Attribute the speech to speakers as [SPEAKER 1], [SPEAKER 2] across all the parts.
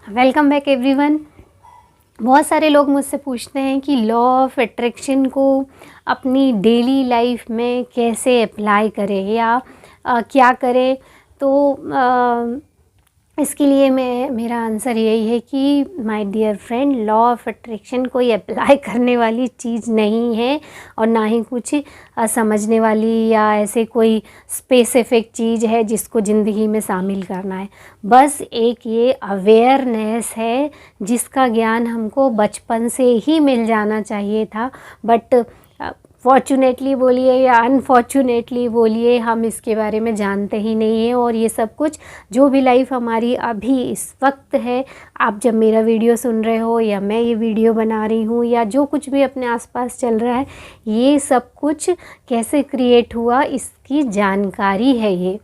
[SPEAKER 1] Welcome back everyone. बहुत सारे लोग मुझसे पूछते हैं कि लॉ ऑफ अट्रैक्शन को अपनी डेली लाइफ में कैसे अप्लाई करें या क्या करें। तो इसके लिए मेरा आंसर यही है कि my dear friend, law of attraction कोई अप्लाई करने वाली चीज़ नहीं है और ना ही कुछ समझने वाली या ऐसे कोई स्पेसिफिक चीज़ है जिसको ज़िंदगी में शामिल करना है। बस एक ये अवेयरनेस है जिसका ज्ञान हमको बचपन से ही मिल जाना चाहिए था, बट फॉर्चुनेटली बोलिए या अनफॉर्चुनेटली बोलिए, हम इसके बारे में जानते ही नहीं हैं। और ये सब कुछ जो भी लाइफ हमारी अभी इस वक्त है, आप जब मेरा वीडियो सुन रहे हो या मैं ये वीडियो बना रही हूँ या जो कुछ भी अपने आसपास चल रहा है, ये सब कुछ कैसे क्रिएट हुआ इसकी जानकारी है। ये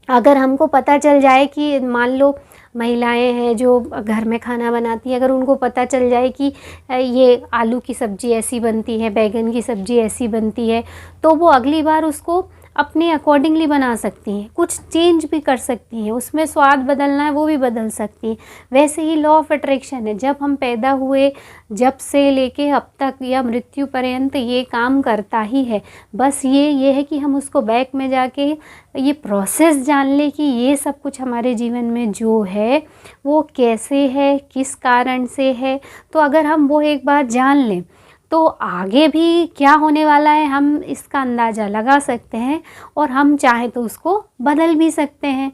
[SPEAKER 1] अगर हमको पता चल जाए कि मान लो महिलाएं हैं जो घर में खाना बनाती हैं, अगर उनको पता चल जाए कि ये आलू की सब्ज़ी ऐसी बनती है, बैगन की सब्ज़ी ऐसी बनती है, तो वो अगली बार उसको अपने अकॉर्डिंगली बना सकती हैं, कुछ चेंज भी कर सकती हैं, उसमें स्वाद बदलना है वो भी बदल सकती हैं। वैसे ही लॉ ऑफ अट्रैक्शन है, जब हम पैदा हुए जब से लेके अब तक या मृत्यु पर्यंत ये काम करता ही है। बस ये है कि हम उसको बैक में जाके ये प्रोसेस जान लें कि ये सब कुछ हमारे जीवन में जो है वो कैसे है, किस कारण से है। तो अगर हम वो एक बार जान लें तो आगे भी क्या होने वाला है हम इसका अंदाज़ा लगा सकते हैं और हम चाहे तो उसको बदल भी सकते हैं।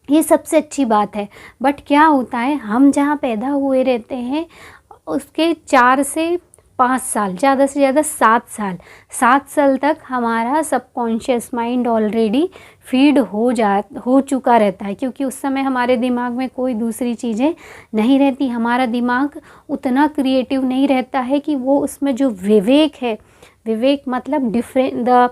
[SPEAKER 1] ये सबसे अच्छी बात है। बट क्या होता है, हम जहाँ पैदा हुए रहते हैं उसके 4 से 5 साल, ज़्यादा से ज़्यादा 7 साल तक हमारा सबकॉन्शियस माइंड ऑलरेडी फीड हो चुका रहता है, क्योंकि उस समय हमारे दिमाग में कोई दूसरी चीज़ें नहीं रहती। हमारा दिमाग उतना क्रिएटिव नहीं रहता है कि वो उसमें जो विवेक है, विवेक मतलब द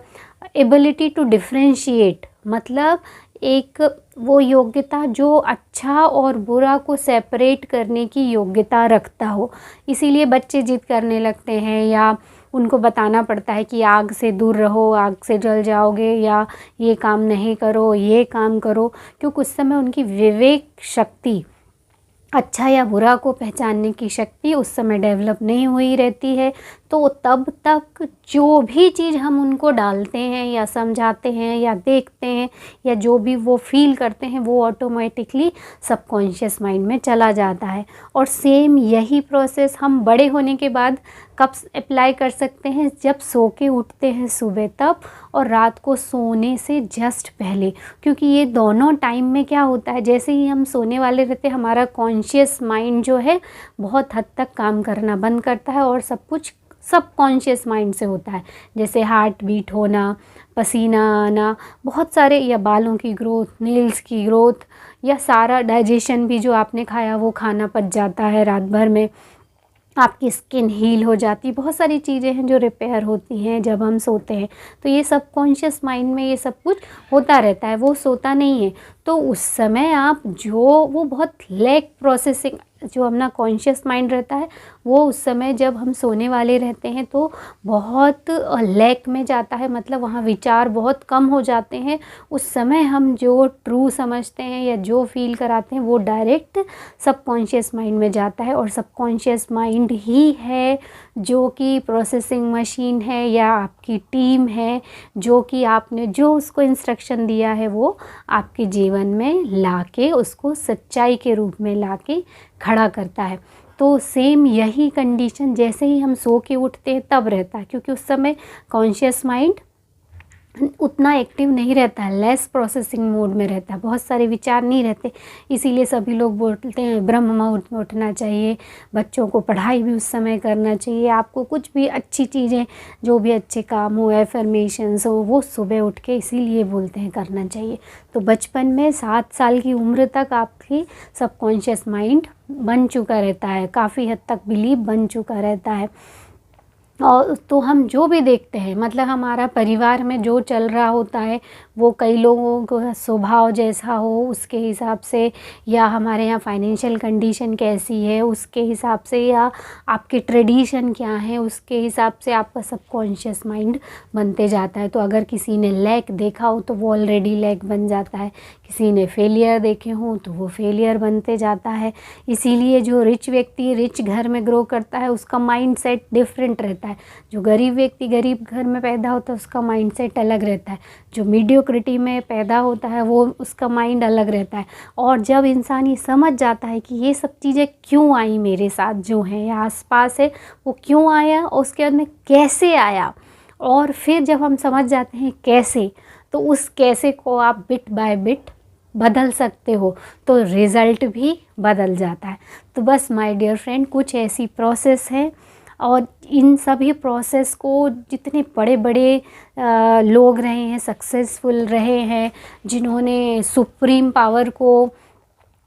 [SPEAKER 1] एबिलिटी टू डिफ्रेंशिएट, मतलब एक वो योग्यता जो अच्छा और बुरा को सेपरेट करने की योग्यता रखता हो। इसीलिए बच्चे जिद करने लगते हैं या उनको बताना पड़ता है कि आग से दूर रहो, आग से जल जाओगे, या ये काम नहीं करो, ये काम करो, क्योंकि उस समय उनकी विवेक शक्ति, अच्छा या बुरा को पहचानने की शक्ति उस समय डेवलप नहीं हुई रहती है। तो तब तक जो भी चीज़ हम उनको डालते हैं या समझाते हैं या देखते हैं या जो भी वो फील करते हैं वो ऑटोमेटिकली सबकॉन्शियस माइंड में चला जाता है। और सेम यही प्रोसेस हम बड़े होने के बाद कब अप्लाई कर सकते हैं, जब सो के उठते हैं सुबह तब, और रात को सोने से जस्ट पहले। क्योंकि ये दोनों टाइम में क्या होता है, जैसे ही हम सोने वाले रहते हैं हमारा कॉन्शियस माइंड जो है बहुत हद तक काम करना बंद करता है और सब कुछ सबकॉन्शियस माइंड से होता है। जैसे हार्ट बीट होना, पसीना आना, बहुत सारे, या बालों की ग्रोथ, नेल्स की ग्रोथ, या सारा डाइजेशन भी जो आपने खाया वो खाना पच जाता है रात भर में, आपकी स्किन हील हो जाती, बहुत सारी चीज़ें हैं जो रिपेयर होती हैं जब हम सोते हैं। तो ये सबकॉन्शियस माइंड में ये सब कुछ होता रहता है, वो सोता नहीं है। तो उस समय आप जो वो बहुत लैक प्रोसेसिंग, जो अपना कॉन्शियस माइंड रहता है वो उस समय जब हम सोने वाले रहते हैं तो बहुत लैक में जाता है, मतलब वहाँ विचार बहुत कम हो जाते हैं। उस समय हम जो ट्रू समझते हैं या जो फील कराते हैं वो डायरेक्ट सबकॉन्शियस माइंड में जाता है। और सबकॉन्शियस माइंड ही है जो कि प्रोसेसिंग मशीन है या आपकी टीम है, जो कि आपने जो उसको इंस्ट्रक्शन दिया है वो आपके जीवन में लाके उसको सच्चाई के रूप में लाके खड़ा करता है। तो सेम यही कंडीशन जैसे ही हम सो के उठते हैं तब रहता है, क्योंकि उस समय कॉन्शियस माइंड उतना एक्टिव नहीं रहता है, लेस प्रोसेसिंग मोड में रहता है, बहुत सारे विचार नहीं रहते। इसीलिए सभी लोग बोलते हैं ब्रह्म मुहूर्त में उठना चाहिए, बच्चों को पढ़ाई भी उस समय करना चाहिए, आपको कुछ भी अच्छी चीज़ें, जो भी अच्छे काम हो, एफर्मेशंस हो, वो सुबह उठ के इसीलिए बोलते हैं करना चाहिए। तो बचपन में 7 साल की उम्र तक आपकी सबकॉन्शियस माइंड बन चुका रहता है, काफ़ी हद तक बिलीव बन चुका रहता है। और तो हम जो भी देखते हैं, मतलब हमारा परिवार में जो चल रहा होता है वो कई लोगों का स्वभाव जैसा हो उसके हिसाब से, या हमारे यहाँ फाइनेंशियल कंडीशन कैसी है उसके हिसाब से, या आपके ट्रेडिशन क्या है उसके हिसाब से आपका सबकॉन्शियस माइंड बनते जाता है। तो अगर किसी ने लैक देखा हो तो वो ऑलरेडी लैक बन जाता है, किसी ने फेलियर देखे हों तो वो फेलियर बनते जाता है। इसीलिए जो रिच व्यक्ति रिच घर में ग्रो करता है उसका माइंड सेट डिफरेंट रहता है। जो गरीब व्यक्ति गरीब घर में पैदा होता है उसका माइंड सेट अलग रहता है। जो मीडियोक्रिटी में पैदा होता है वो उसका माइंड अलग रहता है। और जब इंसान ये समझ जाता है कि ये सब चीज़ें क्यों आई मेरे साथ, जो है या आसपास है वो क्यों आया और उसके बाद में कैसे आया, और फिर जब हम समझ जाते हैं कैसे, तो उस कैसे को आप बिट बाय बिट बदल सकते हो, तो रिज़ल्ट भी बदल जाता है। तो बस माय डियर फ्रेंड, कुछ ऐसी प्रोसेस है, और इन सभी प्रोसेस को जितने बड़े बड़े लोग रहे हैं, सक्सेसफुल रहे हैं, जिन्होंने सुप्रीम पावर को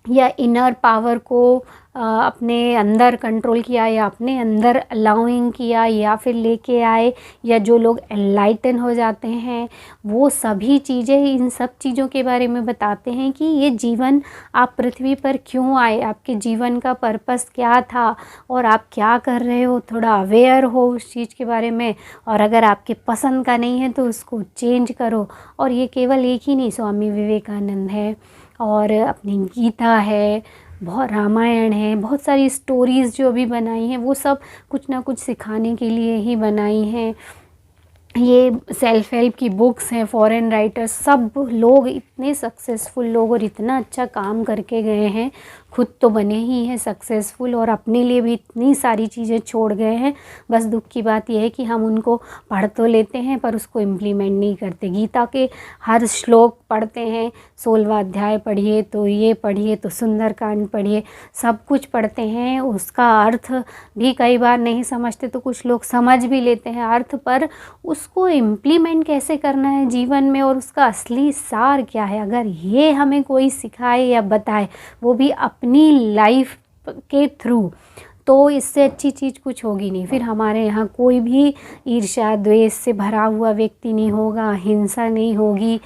[SPEAKER 1] या इनर पावर को अपने अंदर कंट्रोल किया या अपने अंदर अलाउइंग किया या फिर लेके आए, या जो लोग एनलाइटन हो जाते हैं, वो सभी चीज़ें इन सब चीज़ों के बारे में बताते हैं कि ये जीवन, आप पृथ्वी पर क्यों आए, आपके जीवन का पर्पस क्या था और आप क्या कर रहे हो। थोड़ा अवेयर हो उस चीज़ के बारे में, और अगर आपके पसंद का नहीं है तो उसको चेंज करो। और ये केवल एक ही नहीं, स्वामी विवेकानंद है और अपनी गीता है, बहुत रामायण है, बहुत सारी स्टोरीज़ जो अभी बनाई हैं वो सब कुछ ना कुछ सिखाने के लिए ही बनाई हैं। ये सेल्फ हेल्प की बुक्स हैं, फॉरेन राइटर्स, सब लोग इतने सक्सेसफुल लोग और इतना अच्छा काम करके गए हैं, खुद तो बने ही हैं सक्सेसफुल और अपने लिए भी इतनी सारी चीज़ें छोड़ गए हैं। बस दुख की बात यह है कि हम उनको पढ़ तो लेते हैं पर उसको इम्प्लीमेंट नहीं करते। गीता के हर श्लोक पढ़ते हैं, 16वां अध्याय पढ़िए तो ये पढ़िए तो सुंदरकांड पढ़िए, सब कुछ पढ़ते हैं, उसका अर्थ भी कई बार नहीं समझते, तो कुछ लोग समझ भी लेते हैं अर्थ, पर उसको इम्प्लीमेंट कैसे करना है जीवन में और उसका असली सार क्या है, अगर ये हमें कोई सिखाए या बताए, वो भी अपनी लाइफ के थ्रू, तो इससे अच्छी चीज़ कुछ होगी नहीं। फिर हमारे यहाँ कोई भी ईर्ष्या द्वेष से भरा हुआ व्यक्ति नहीं होगा, हिंसा नहीं होगी,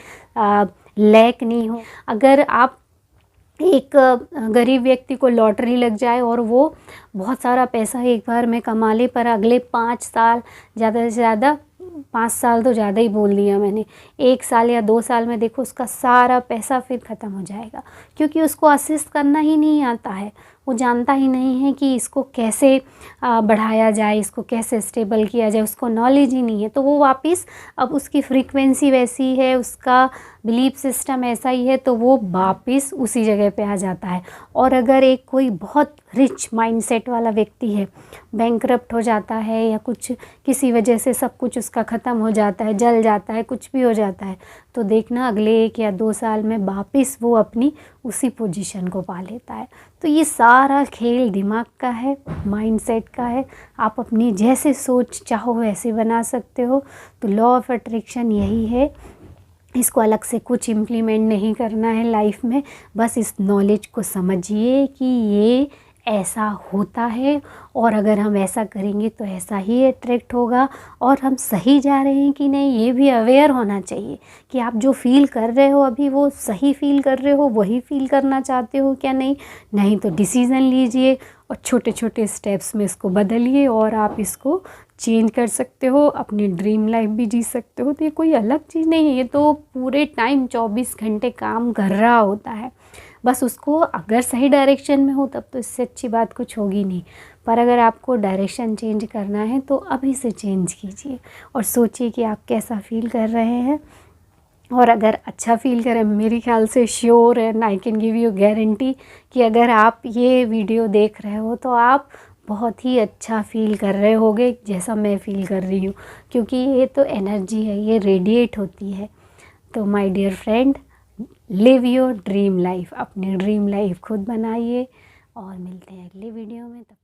[SPEAKER 1] लैक नहीं हो। अगर आप एक गरीब व्यक्ति को लॉटरी लग जाए और वो बहुत सारा पैसा एक बार में कमा ले, पर अगले 5 साल, ज़्यादा से ज़्यादा 5 साल तो ज़्यादा ही बोल दिया मैंने, 1 साल या 2 साल में देखो उसका सारा पैसा फिर ख़त्म हो जाएगा, क्योंकि उसको असिस्ट करना ही नहीं आता है, वो जानता ही नहीं है कि इसको कैसे बढ़ाया जाए, इसको कैसे स्टेबल किया जाए, उसको नॉलेज ही नहीं है। तो वो वापस, अब उसकी फ्रीक्वेंसी वैसी है, उसका बिलीफ सिस्टम ऐसा ही है, तो वो वापस उसी जगह पे आ जाता है। और अगर एक कोई बहुत रिच माइंडसेट वाला व्यक्ति है, बैंकरप्ट हो जाता है या कुछ किसी वजह से सब कुछ उसका ख़त्म हो जाता है, जल जाता है, कुछ भी हो जाता है, तो देखना अगले 1 या 2 साल में वापस वो अपनी उसी पोजीशन को पा लेता है। तो ये सारा खेल दिमाग का है, माइंडसेट का है। आप अपनी जैसे सोच चाहो वैसे बना सकते हो। तो लॉ ऑफ अट्रैक्शन यही है, इसको अलग से कुछ इम्प्लीमेंट नहीं करना है लाइफ में, बस इस नॉलेज को समझिए कि ये ऐसा होता है और अगर हम ऐसा करेंगे तो ऐसा ही अट्रैक्ट होगा। और हम सही जा रहे हैं कि नहीं, ये भी अवेयर होना चाहिए कि आप जो फील कर रहे हो अभी वो सही फील कर रहे हो, वही फील करना चाहते हो क्या, नहीं तो डिसीज़न लीजिए और छोटे छोटे स्टेप्स में इसको बदलिए और आप इसको चेंज कर सकते हो, अपनी ड्रीम लाइफ भी जी सकते हो। तो ये कोई अलग चीज़ नहीं है, ये तो पूरे टाइम 24 घंटे काम कर रहा होता है, बस उसको अगर सही डायरेक्शन में हो तब तो इससे अच्छी बात कुछ होगी नहीं। पर अगर आपको डायरेक्शन चेंज करना है तो अभी से चेंज कीजिए और सोचिए कि आप कैसा फील कर रहे हैं। और अगर अच्छा फील करें, मेरे ख्याल से श्योर है, I can give you guarantee कि अगर आप ये वीडियो देख रहे हो तो आप बहुत ही अच्छा फील कर रहे होगे, जैसा मैं फील कर रही हूँ, क्योंकि ये तो एनर्जी है, ये रेडिएट होती है। तो my dear friend, live your dream life, अपनी ड्रीम लाइफ खुद बनाइए और मिलते हैं अगले वीडियो में। तब